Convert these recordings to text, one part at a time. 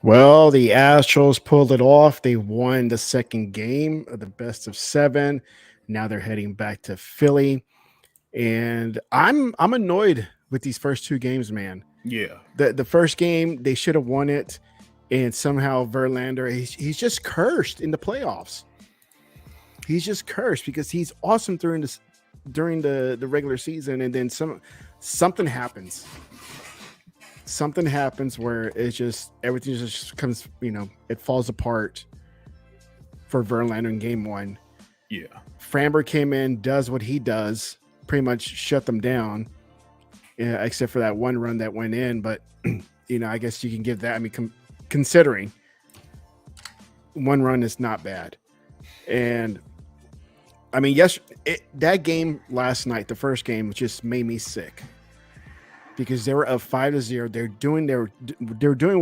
Well, the Astros pulled it off. They won the second game of the best of seven. Now they're heading back to Philly, and I'm annoyed with these first two games, man. Yeah. The first game they should have won it, and somehow Verlander he's just cursed in the playoffs. He's just cursed because he's awesome during the regular season, and then something happens. Something happens where it's just everything just comes, it falls apart for Verlander in game one. Yeah. Framber came in, does what he does, pretty much shut them down, except for that one run that went in. But, I guess you can give that. I mean, considering one run is not bad. And, I mean, that game last night, the first game, just made me sick. Because they were up 5-0. They're doing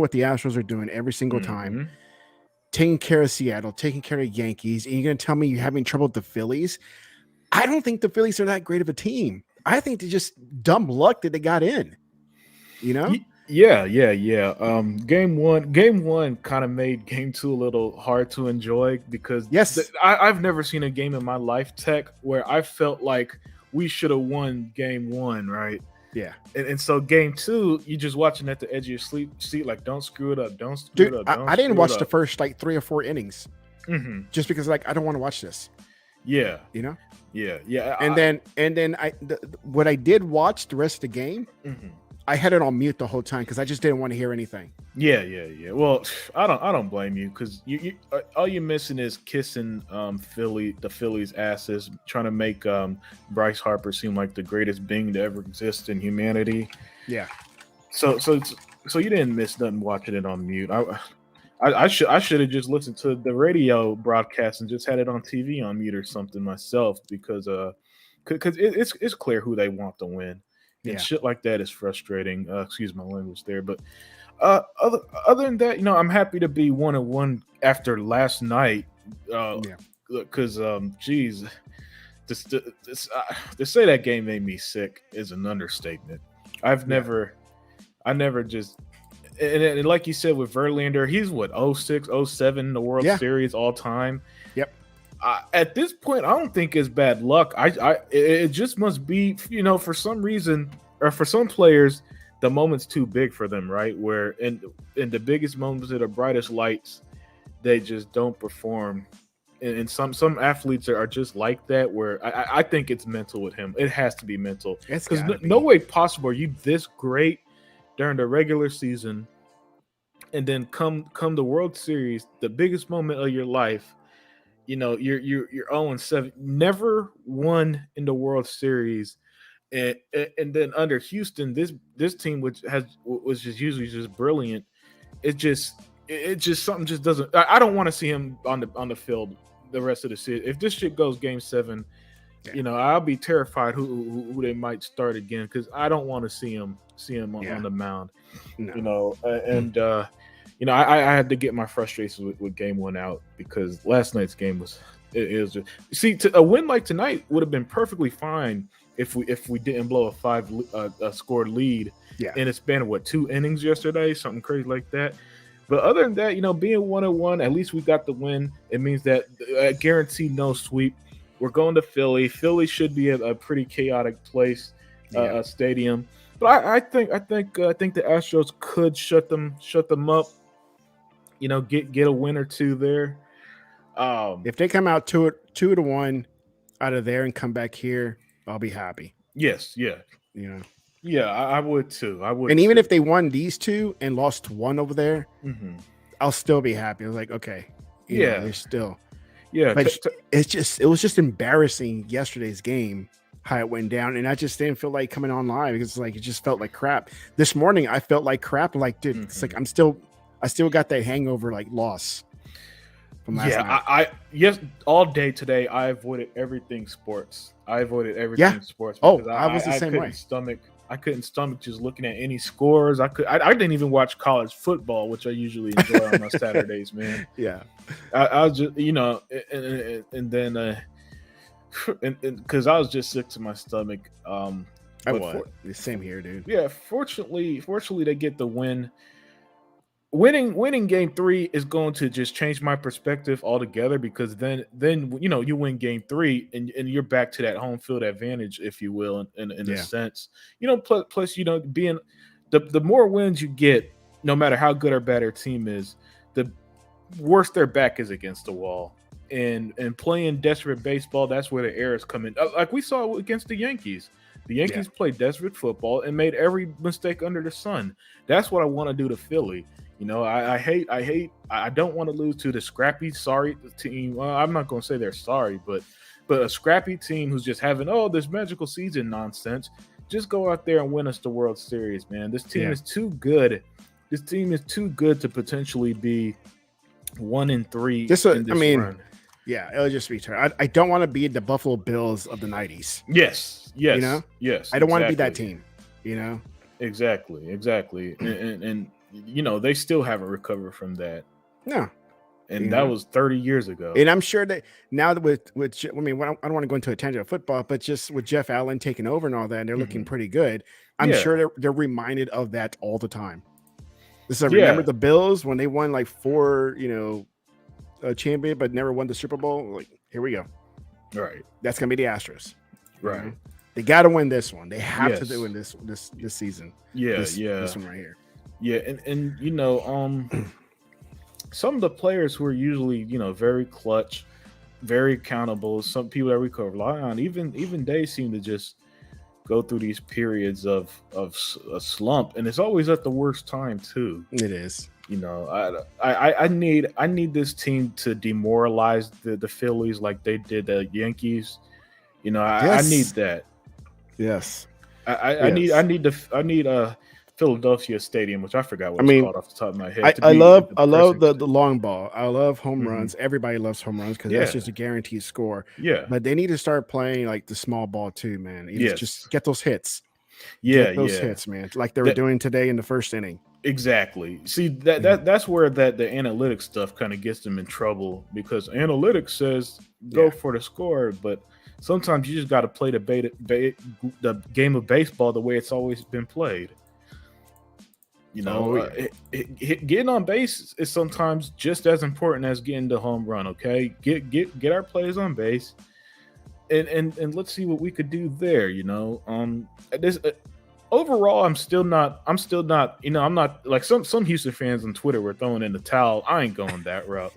what the Astros are doing every single time. Taking care of Seattle, taking care of Yankees. And you're going to tell me you're having trouble with the Phillies? I don't think the Phillies are that great of a team. I think they're just dumb luck that they got in. Yeah. Game one kind of made game two a little hard to enjoy because I've never seen a game in my life, Tech, where I felt like we should have won game one, right? Yeah. And so game two, you're just watching at the edge of your seat, like, don't screw it up. Don't screw it up. I didn't watch the first like 3 or 4 innings just because I don't want to watch this. Yeah. Yeah. And then what I did watch the rest of the game, I had it on mute the whole time because I just didn't want to hear anything. Yeah. Well, I don't blame you because you all you're missing is kissing the Phillies' asses, trying to make Bryce Harper seem like the greatest being to ever exist in humanity. Yeah. So you didn't miss nothing watching it on mute. I should have just listened to the radio broadcast and just had it on TV on mute or something myself because it's clear who they want to win. And shit like that is frustrating. Excuse my language there, but other than that, I'm happy to be 1-1 after last night. Because geez, to say that game made me sick is an understatement. I never just and like you said with Verlander, he's what 06, 07 in the World Series all time. Yep. At this point, I don't think it's bad luck. It just must be, for some reason or for some players, the moment's too big for them, right? Where in the biggest moments of the brightest lights, they just don't perform. And some athletes are just like that. Where I think it's mental with him. It has to be mental because no way possible are you this great during the regular season, and then come the World Series, the biggest moment of your life. You're 0-7, never won in the World Series, and then under Houston, this team was just usually just brilliant. It just something just doesn't. I don't want to see him on the field the rest of the season. If this shit goes Game 7, I'll be terrified who they might start again because I don't want to see him on the mound. No. I had to get my frustrations with game one out because last night's game was just a win like tonight would have been perfectly fine if we didn't blow a 5 scored lead. Yeah. And it's been 2 innings yesterday, something crazy like that. But other than that, being 1-1, at least we got the win. It means that guaranteed no sweep. We're going to Philly. Philly should be a pretty chaotic place, stadium. But I think the Astros could shut them up. Get a win or two there. If they come out 2-1 out of there and come back here, I'll be happy. Yes, yeah. Yeah, I would too. And even if they won these 2 and lost 1 over there, I'll still be happy. I was like, okay, they're still. Yeah, but it was just embarrassing yesterday's game how it went down, and I just didn't feel like coming online because it just felt like crap. This morning I felt like crap. Like, dude, it's like I still got that hangover loss from last night. Yes, all day today I avoided everything sports. Sports. Oh, I was the same way. I couldn't stomach just looking at any scores. I didn't even watch college football, which I usually enjoy on my Saturdays, man. Yeah. I was just, and then because I was just sick to my stomach. I was. Same here, dude. Yeah, fortunately they get the win. winning game 3 is going to just change my perspective altogether, because then you win game 3 and you're back to that home field advantage, if you will, in a Yeah. sense. Plus being the more wins you get, no matter how good or bad their team is, the worse their back is against the wall. And playing desperate baseball, that's where the errors come in. Like we saw against the Yankees. The Yankees played desperate football and made every mistake under the sun. That's what I want to do to Philly. I don't want to lose to the scrappy, sorry team. Well, I'm not going to say they're sorry, but a scrappy team who's just having this magical season nonsense. Just go out there and win us the World Series, man. This team is too good. This team is too good to potentially be 1-3. Run. Yeah, it'll just be turn. I don't want to be the Buffalo Bills of the 90s. Yes. I don't want to be that team. Exactly. And they still haven't recovered from that. No. And that was 30 years ago. And I'm sure that now that with I don't want to go into a tangent of football, but just with Jeff Allen taking over and all that, and they're looking pretty good. I'm sure they're reminded of that all the time. So remember the Bills when they won like 4, a champion, but never won the Super Bowl. Like, here we go. Right. That's gonna be the Astros. Right. They got to win this one. They have to win this season. This one right here. Yeah, and some of the players who are usually very clutch, very accountable, some people that we could rely on, even they seem to just go through these periods of a slump, and it's always at the worst time too. It is. I need this team to demoralize the Phillies like they did the Yankees. I need that. Yes. I need a Philadelphia Stadium, which I forgot what it's called off the top of my head. I love the long ball. I love home runs. Everybody loves home runs because that's just a guaranteed score. Yeah. But they need to start playing like the small ball too, man. Just get those hits. Yeah, hits, man. Like they were doing today in the first inning. Exactly. See, that's where the analytics stuff kind of gets them in trouble, because analytics says go for the score, but sometimes you just got to play the game of baseball the way it's always been played. Getting on base is sometimes just as important as getting the home run. Okay, get our players on base, and let's see what we could do there. Overall, I'm still not. I'm not like some Houston fans on Twitter were throwing in the towel. I ain't going that route.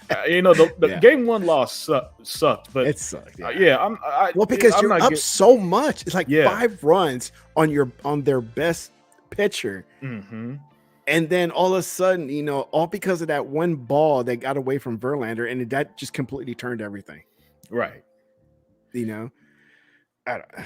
The game 1 loss sucked, but it sucked. Because you're up so much. It's like 5 runs on their best pitcher, and then all of a sudden, all because of that one ball that got away from Verlander, and that just completely turned everything. Right. It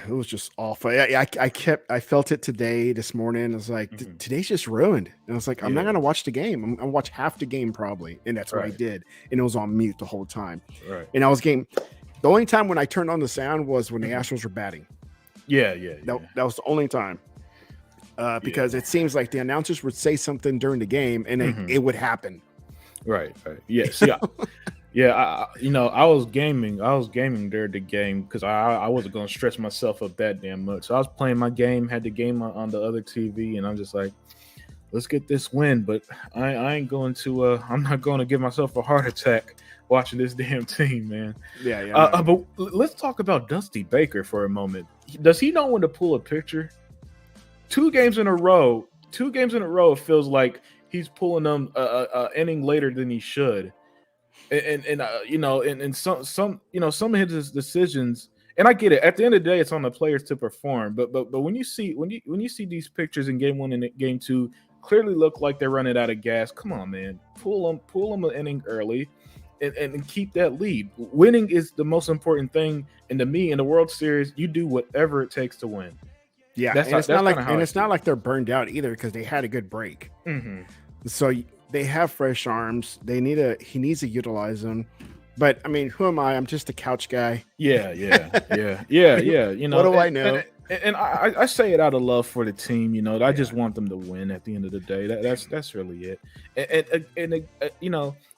was just awful. I felt it this morning. I was like, today's just ruined. And I was like, I'm not gonna watch the game. I'm gonna watch half the game probably, and that's what I did. And it was on mute the whole time. Right. And I was The only time when I turned on the sound was when the Astros were batting. That was the only time. Because it seems like the announcers would say something during the game, and it would happen. Right. Yeah. See, I was gaming. During the game because I wasn't going to stress myself up that damn much. So I was playing my game, had the game on the other TV, and I'm just like, let's get this win. But I ain't going to. I'm not going to give myself a heart attack watching this damn team, man. Yeah. But let's talk about Dusty Baker for a moment. Does he know when to pull a picture? 2 games in a row. It feels like he's pulling them inning later than he should. And some of his decisions, and I get it. At the end of the day, it's on the players to perform. But when you see these pictures in game 1 and game 2, clearly look like they're running out of gas. Come on, man, pull them an inning early, and keep that lead. Winning is the most important thing, and to me, in the World Series, you do whatever it takes to win. Yeah, it's not like they're burned out either because they had a good break. So they have fresh arms. He needs to utilize them. But I mean, who am I? I'm just a couch guy. Yeah. What do I know? And I say it out of love for the team. I just want them to win at the end of the day. That's really it. And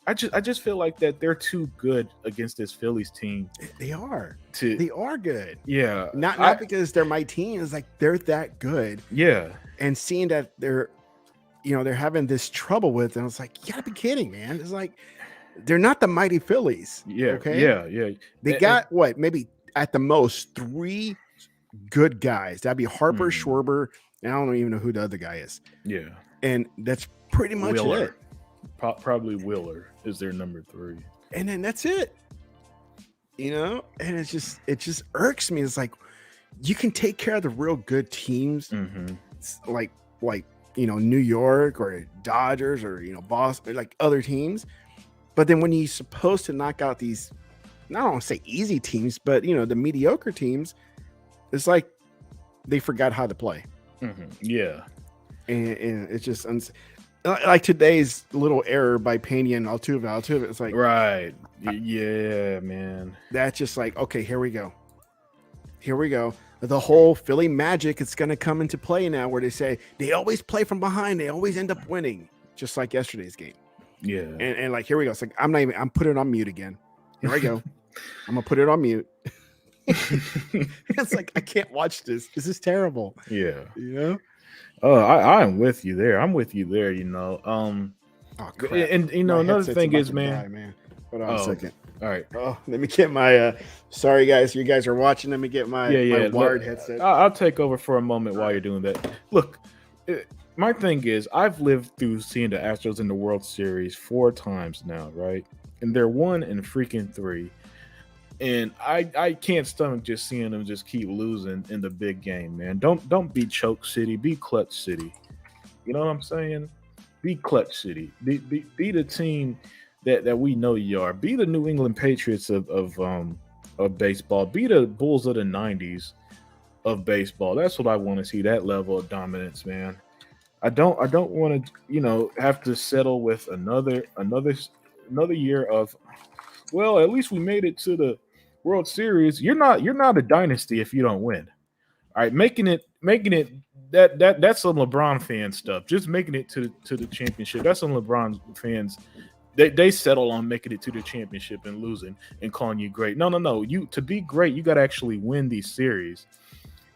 I just feel like that they're too good against this Phillies team. They are. They are good. Yeah. Not because they're my team. It's like they're that good. Yeah. And seeing that they're they're having this trouble with. And I was like, you gotta be kidding, man. It's like they're not the mighty Phillies. Yeah, Okay. yeah. They got what, maybe at the most 3 good guys. That'd be Harper, Schwarber, and I don't even know who the other guy is. Yeah. And that's pretty much Wheeler. it. Probably Wheeler is their number 3. And then that's it. And it just irks me. It's like you can take care of the real good teams, like New York or Dodgers or Boston, like other teams. But then when you're supposed to knock out these, I don't want to say easy teams, but the mediocre teams, it's like they forgot how to play. Yeah, and it's just like today's little error by Pena and Altuve. It's like, right, yeah, man. That's just like, okay, here we go. The whole Philly magic is going to come into play now, where they say they always play from behind, they always end up winning, just like yesterday's game. Yeah, and like, here we go. It's like I'm putting it on mute again. Here I go. I'm gonna put it on mute. It's like I can't watch this. This is terrible. Yeah. I am with you there. Oh, crap. And another thing is, man. Hold on a second. All right. Oh, let me get my sorry guys, you guys are watching. Let me get my wired headset. I'll take over for a moment while you're doing that. Look, my thing is, I've lived through seeing the Astros in the World Series 4 times now, right? And they're 1-3. And I can't stomach just seeing them just keep losing in the big game, man. Don't be choke city, be clutch city. You know what I'm saying? Be clutch city. Be the team that we know you are. Be the New England Patriots of baseball. Be the Bulls of the 90s of baseball. That's what I want to see, that level of dominance, man. I don't want to, have to settle with another year of, well, at least we made it to the World Series. You're not a dynasty if you don't win. All right, making it that's some LeBron fan stuff. Just making it to the championship. That's some LeBron fans. They settle on making it to the championship and losing and calling you great. No. You, to be great, you got to actually win these series.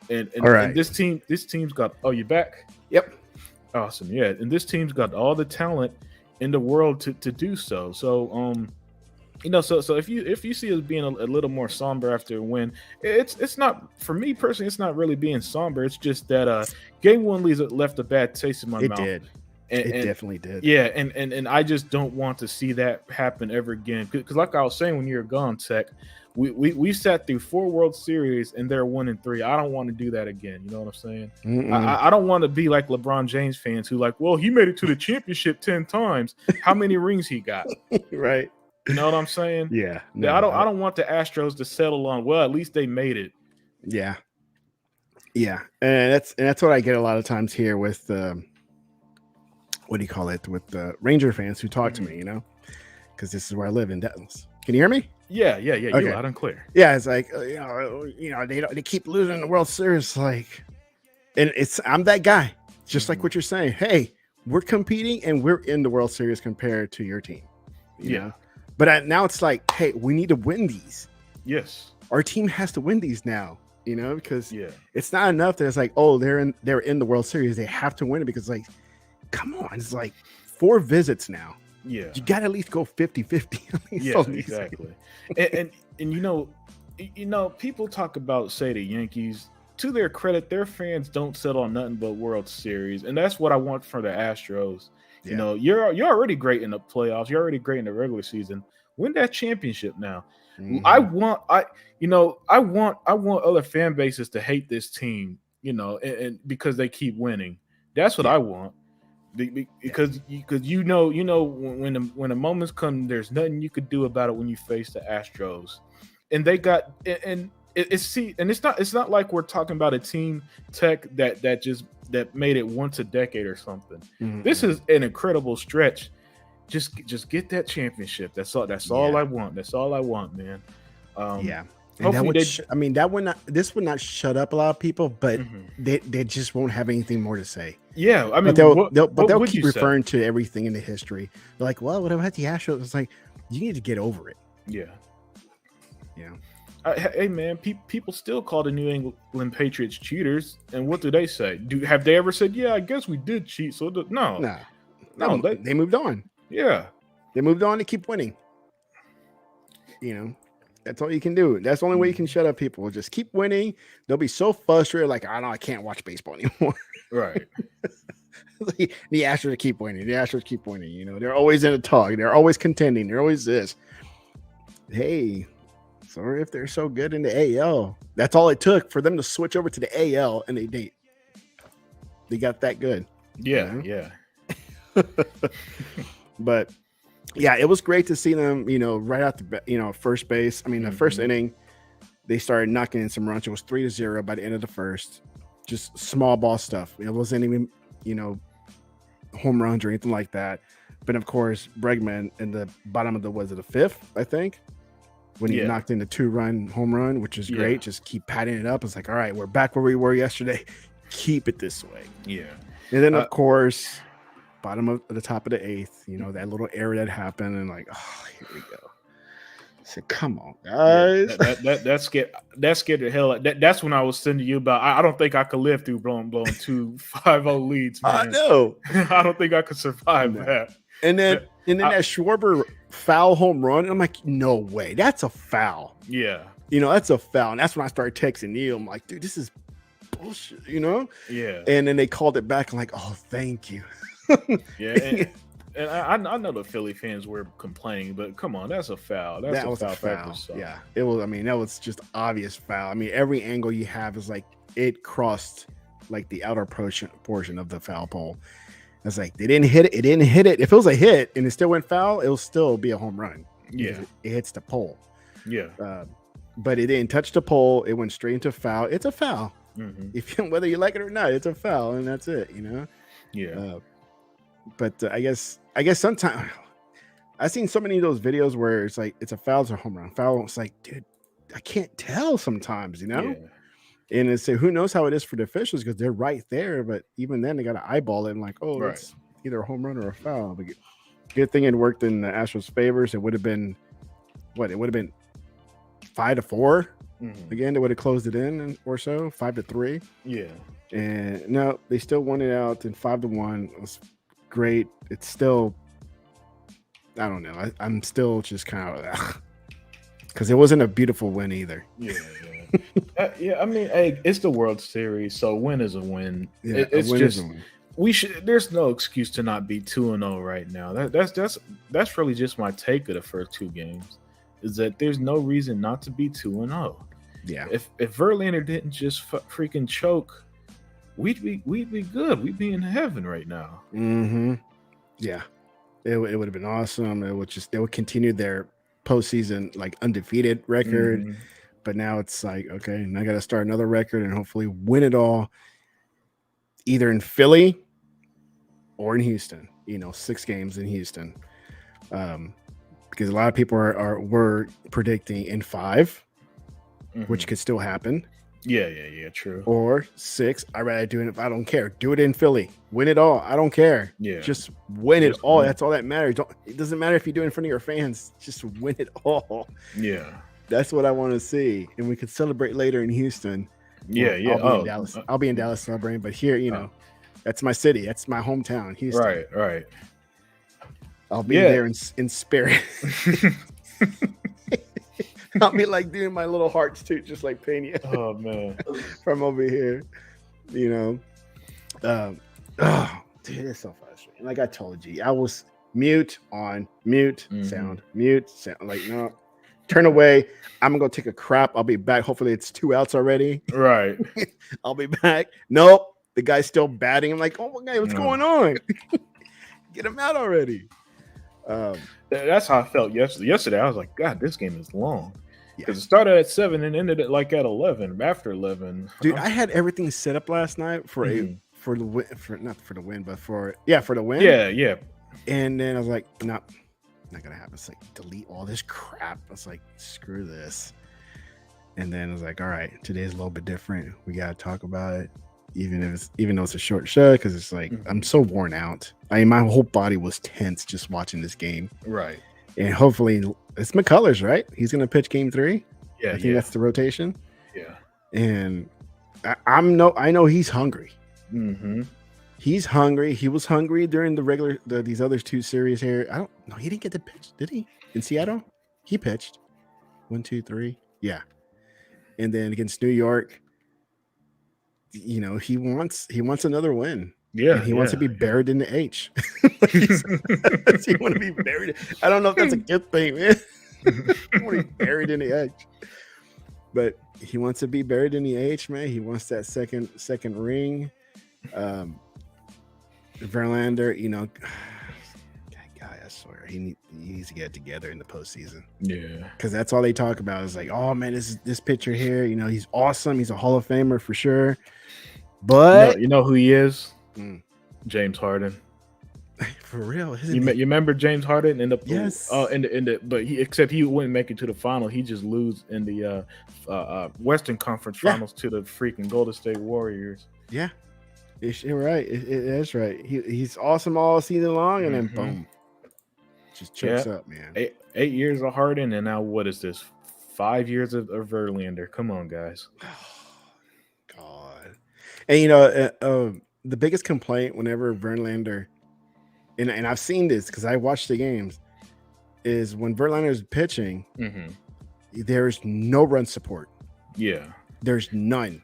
And this team's got. Oh, you back? Yep. Awesome. Yeah, and this team's got all the talent in the world to do so. So so if you see us being a little more somber after a win, it's not, for me personally, it's not really being somber. It's just that game 1 left a bad taste in my mouth. It definitely did. Yeah, and I just don't want to see that happen ever again. Because like I was saying when you were gone, Tech, we sat through 4 World Series and they're 1-3. I don't want to do that again. You know what I'm saying? I don't want to be like LeBron James fans who like, well, he made it to the championship 10 times. How many rings he got? Right. You know what I'm saying? Yeah. No, I don't want the Astros to settle on, well, at least they made it. Yeah. Yeah. And that's what I get a lot of times here with what do you call it? With the Ranger fans who talk to me, because this is where I live in Dallas. Can you hear me? Yeah. Okay. You're loud and clear. Yeah, it's like they keep losing the World Series, like, and I'm that guy, just like what you're saying. Hey, we're competing and we're in the World Series compared to your team. You know? But now it's like, hey, we need to win these. Yes, our team has to win these now. Because it's not enough that it's like, oh, they're in the World Series, they have to win it, because like, come on, it's like 4 visits now. Yeah, you got to at least go 50-50. Yeah, exactly. and people talk about, say, the Yankees. To their credit, their fans don't settle on nothing but World Series, and that's what I want for the Astros. Yeah. You're already great in the playoffs. You're already great in the regular season. Win that championship now. I want other fan bases to hate this team, and because they keep winning. That's what I want. Because when the moments come, there's nothing you could do about it when you face the Astros, and they got and it's not like we're talking about a team, Tech, that made it once a decade or something. This is an incredible stretch. Just get that championship. That's all I want. That's all I want, man. And this would not shut up a lot of people, but they just won't have anything more to say. Yeah, I mean, but they'll keep referring to everything in the history. They're like, well, what about the Astros? It's like, you need to get over it. Yeah. Hey man, people still call the New England Patriots cheaters, and what do they say? Have they ever said, "Yeah, I guess we did cheat"? So no, No, they moved on. Yeah, they moved on to keep winning. You know, that's all you can do. That's the only way you can shut up people. Just keep winning. They'll be so frustrated, like, I can't watch baseball anymore. Right. The Astros keep winning. The Astros keep winning. You know, they're always in a talk. They're always contending. They're always this. Hey, sorry if they're so good in the AL. That's all it took for them to switch over to the AL, and they got that good. Yeah, you know? yeah. But yeah, it was great to see them. You know, right out the first base. I mean, the first inning, they started knocking in some runs. It was 3-0 by the end of the first. Just small ball stuff. It wasn't even home runs or anything like that. But of course, Bregman in the bottom of the fifth, I think, when he knocked in the 2-run home run, which is great. Just keep patting it up. It's like, all right, we're back where we were yesterday. Keep it this way. Yeah. And then of course, bottom of the top of the eighth, that little error that happened, and like, oh, here we go. I said, come on, guys. Yeah, that scared the hell out. That's when I was sending you about. I don't think I could live through blowing 2 5-0 leads, man. I know. I don't think I could survive that. And then that Schwarber foul home run. I'm like, no way, that's a foul. Yeah, that's a foul. And that's when I started texting you. I'm like, dude, this is bullshit. Yeah. And then they called it back. I'm like, oh, thank you. Yeah. And I know the Philly fans were complaining, but come on, that's a foul. That was a foul. Yeah, it was. I mean, that was just obvious foul. I mean, every angle you have is like it crossed like the outer portion of the foul pole. It's like they didn't hit it. It didn't hit it. If it was a hit and it still went foul, it'll still be a home run. Yeah, it hits the pole. Yeah, but it didn't touch the pole. It went straight into foul. It's a foul. If whether you like it or not, it's a foul, and that's it. Yeah. But I guess sometimes I've seen so many of those videos where it's like it's a foul or a home run. Foul, it's like, dude, I can't tell sometimes, Yeah. And it's who knows how it is for the officials because they're right there, but even then they got to eyeball it and like, oh, it's either a home run or a foul. But good thing it worked in the Astros' favors. It would have been 5-4. Again, they would have closed it in or so, 5-3. Yeah. And no, they still won it out in 5-1. It was great. It's still, I don't know. I'm still just kind of because it wasn't a beautiful win either. Yeah. Yeah. I mean, hey, it's the World Series, so win is a win. Yeah, it's win just is a win. we should. There's no excuse to not be 2-0 right now. That's really just my take of the first 2 games. Is that there's no reason not to be 2-0. Yeah. If Verlander didn't just freaking choke, we'd be good. We'd be in heaven right now. Yeah, it would have been awesome. They would continue their postseason like undefeated record. But now it's like, okay, now I got to start another record and hopefully win it all, either in Philly or in Houston. 6 games in Houston, because a lot of people were predicting in 5, which could still happen. Yeah, true. Or 6. I'd rather do it if I don't care. Do it in Philly. Win it all. I don't care. Yeah. Just win it all. That's all that matters. It doesn't matter if you do it in front of your fans. Just win it all. Yeah. That's what I want to see. And we could celebrate later in Houston. Yeah. I'll be in Dallas. I'll be in Dallas celebrating. But here, that's my city. That's my hometown, Houston. Right. I'll be there in spirit. I'll be like doing my little hearts too, just like Pena. Oh man, from over here, dude, it's so frustrating. Like I told you, I was mute, sound, mute, sound. Like no, turn away. I'm gonna go take a crap. I'll be back. Hopefully, it's 2 outs already. Right. I'll be back. Nope, the guy's still batting. I'm like, oh my god, what's going on? Get him out already. That's how I felt yesterday. Yesterday, I was like, God, this game is long. Because it started at 7 and ended at like at 11. After 11, dude, I had everything set up last night for the win, not for the win, but for the win. Yeah. And then I was like, no, not gonna happen. It's like delete all this crap. I was like, screw this. And then I was like, all right, today's a little bit different. We gotta talk about it, even though it's a short show, because it's like I'm so worn out. I mean, my whole body was tense just watching this game. Right. And hopefully it's McCullers, right? He's going to pitch game 3. I think that's the rotation. Yeah. And I know he's hungry. Mm-hmm. He's hungry. He was hungry during these other 2 series here. I don't know. He didn't get the pitch, did he? In Seattle, he pitched 1, 2, 3. Yeah, and then against New York, he wants another win. Yeah, and he wants to be buried in the H. He want to be buried. I don't know if that's a good thing, man. He want to be buried in the H, but he wants to be buried in the H, man. He wants that second ring. Verlander, God, I swear he needs to get it together in the postseason. Yeah, because that's all they talk about is like, oh man, this pitcher here, he's awesome. He's a Hall of Famer for sure. But you know who he is? James Harden. For real, you remember James Harden in the yes? But he wouldn't make it to the final. He just lose in the Western Conference Finals to the freaking Golden State Warriors. Yeah. You're right. That's right. He's awesome all season long, and then boom, just chokes up, man. 8 years of Harden, and now what is this? 5 years of Verlander. Come on, guys. God. And the biggest complaint whenever Verlander, and I've seen this because I watched the games, is when Verlander is pitching, there's no run support. Yeah, there's none.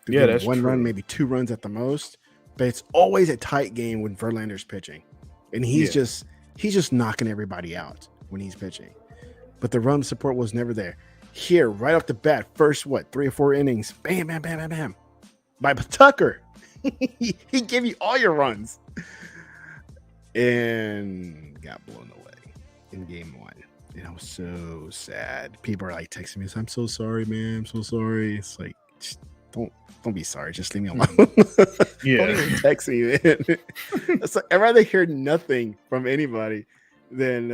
Yeah, that's one true. run, maybe 2 runs at the most, but it's always a tight game when Verlander's pitching, and he's just knocking everybody out when he's pitching. But the run support was never there. Here, right off the bat, first 3 or 4 innings, bam, bam, bam, bam, bam, by Tucker, he gave you all your runs, and got blown away in game 1. And I was so sad. People are like texting me, "I'm so sorry, man. I'm so sorry." It's like, don't be sorry. Just leave me alone. Yeah. Don't even text me, man. It's like, I'd rather hear nothing from anybody than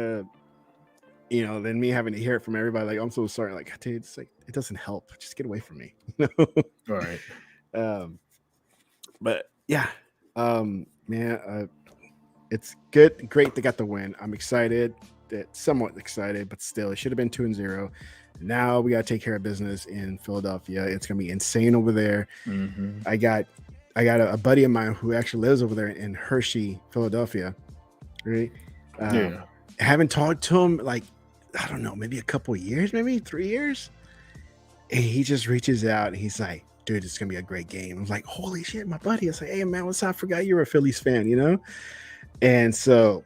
than me having to hear it from everybody. Like, I'm so sorry. Like, dude, it's like, it doesn't help. Just get away from me. All right. But yeah, man, it's good. Great. They got the win. I'm excited. Somewhat excited, but still, it should have been 2-0. Now we got to take care of business in Philadelphia. It's gonna be insane over there. I got a buddy of mine who actually lives over there in Hershey, Philadelphia. Right? I haven't talked to him like, I don't know, maybe a couple of years, maybe 3 years. And he just reaches out and he's like, "Dude, it's gonna be a great game." I was like, "Holy shit, my buddy!" I was like, "Hey man, what's up? I forgot you were a Phillies fan, And so,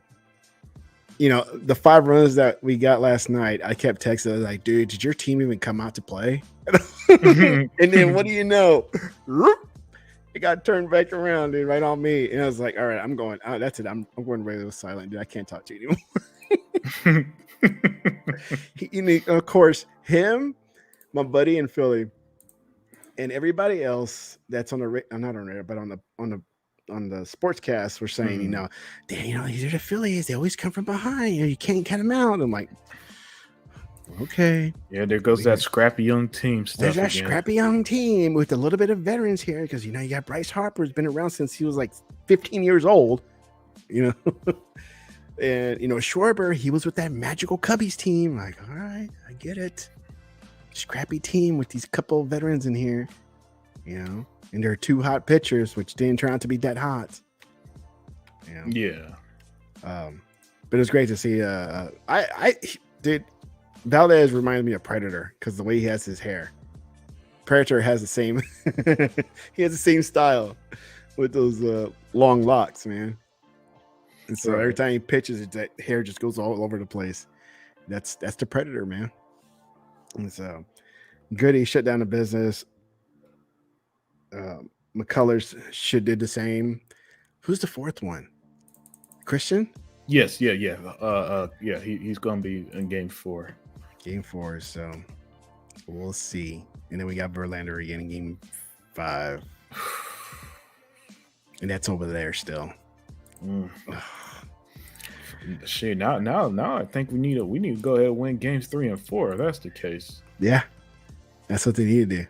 the 5 runs that we got last night, I kept texting. I was like, "Dude, did your team even come out to play?" And then what do you know? It got turned back around, dude, right on me. And I was like, "All right, I'm going. Oh, that's it. I'm going radio silent, dude. I can't talk to you anymore." Of course, him, my buddy in Philly, and everybody else that's on the not on radio, but on the sportscast were saying, these are the Phillies. They always come from behind. You can't cut them out. I'm like, okay. Yeah, there goes that scrappy young team stuff. There's that scrappy young team with a little bit of veterans here because, you got Bryce Harper who's been around since he was like 15 years old, And, Schwarber, he was with that magical Cubbies team. Like, all right, I get it. Scrappy team with these couple of veterans in here, And there are 2 hot pitchers, which didn't turn out to be that hot. Yeah. But it was great to see. Dude, Valdez reminded me of Predator because the way he has his hair. Predator has the same. He has the same style with those long locks, man. And so every time he pitches, that hair just goes all over the place. That's the Predator, man. And so good, he shut down the business. McCullers should did the same. Who's the 4th one? Christian? Yes, yeah. He's gonna be in game 4. Game 4, so we'll see. And then we got Verlander again in game 5. And that's over there still. Shit, now I think we need to go ahead and win games 3 and 4 if that's the case. Yeah. That's what they need to do.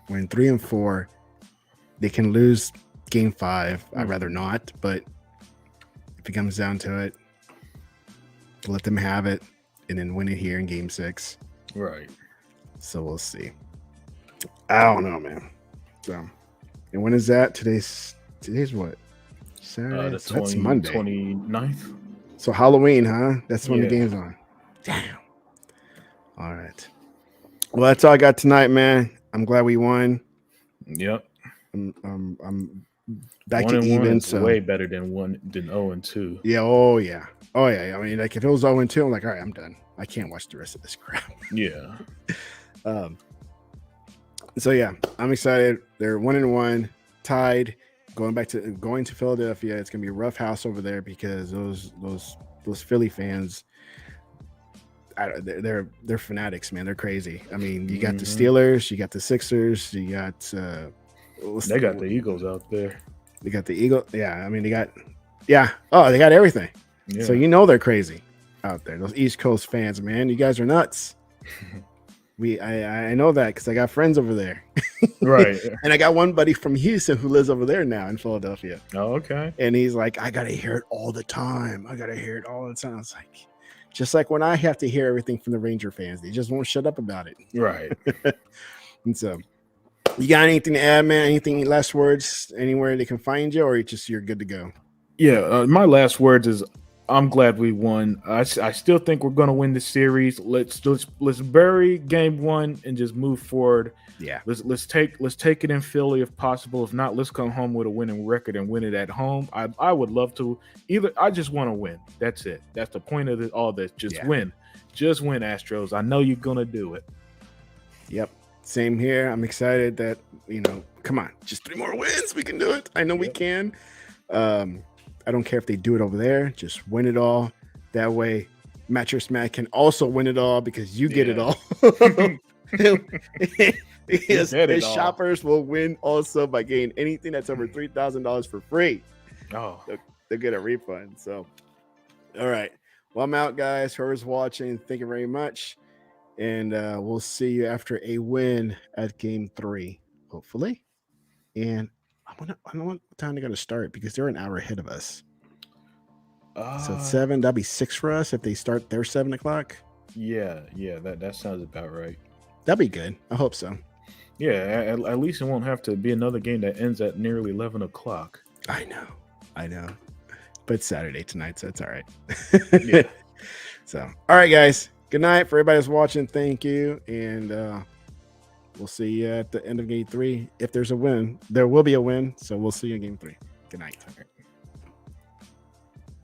Win 3 and 4. They can lose game 5. I'd rather not, but if it comes down to it, let them have it and then win it here in game 6. Right. So we'll see. I don't know, man. So, and when is that? Today's what? Saturday. So that's Monday. 29th. So Halloween, huh? That's when the Yeah. game's on. Damn. All right. Well, that's all I got tonight, man. I'm glad we won. Yep. I'm back 1 to and 1 even. is So way better than 0 and 2. yeah. Oh yeah. Oh yeah. I mean, like if it was 0 and 2, I'm like, all right, I'm done. I can't watch the rest of this crap. Yeah. So yeah, I'm excited. They're 1 and 1, tied. Going to Philadelphia. It's gonna be a rough house over there because those Philly fans, they're fanatics, man. They're crazy. I mean, you got the Steelers, you got the Sixers, you got they got the Eagles out there. They got the Eagle. Yeah, I mean they got they got everything. Yeah. So you know they're crazy out there. Those East Coast fans, man. You guys are nuts. I know that because I got friends over there. Right. And I got one buddy from Houston who lives over there now in Philadelphia. Oh, okay. And he's like, I gotta hear it all the time. I was like, just like when I have to hear everything from the Ranger fans, they just won't shut up about it. Right. And so, you got anything to add, man? Anything last words? Anywhere they can find you, or you're good to go? Yeah. My last words is I'm glad we won. I still think we're going to win the series. Let's bury game 1 and just move forward. Yeah. Let's take it in Philly if possible. If not, let's come home with a winning record and win it at home. I would love to. I just want to win. That's it. That's the point of all this. Just win. Just win, Astros. I know you're going to do it. Yep. Same here. I'm excited that, come on, just 3 more wins. We can do it. I know we can. I don't care if they do it over there. Just win it all. That way, Mattress Matt can also win it all because you get it all. His shoppers will win also by getting anything that's over $3,000 for free. Oh, they'll get a refund. So, all right. Well, I'm out, guys. Whoever's watching, thank you very much. And we'll see you after a win at game 3, hopefully. And I don't know what time they're going to start because they're an hour ahead of us. So it's 7. That'll be 6 for us if they start their 7 o'clock. Yeah, that sounds about right. That'd be good. I hope so. Yeah, at least it won't have to be another game that ends at nearly 11 o'clock. I know. But it's Saturday tonight, so it's all right. Yeah. So, all right, guys. Good night for everybody that's watching. Thank you. And we'll see you at the end of game 3. If there's a win, there will be a win. So we'll see you in game 3. Good night.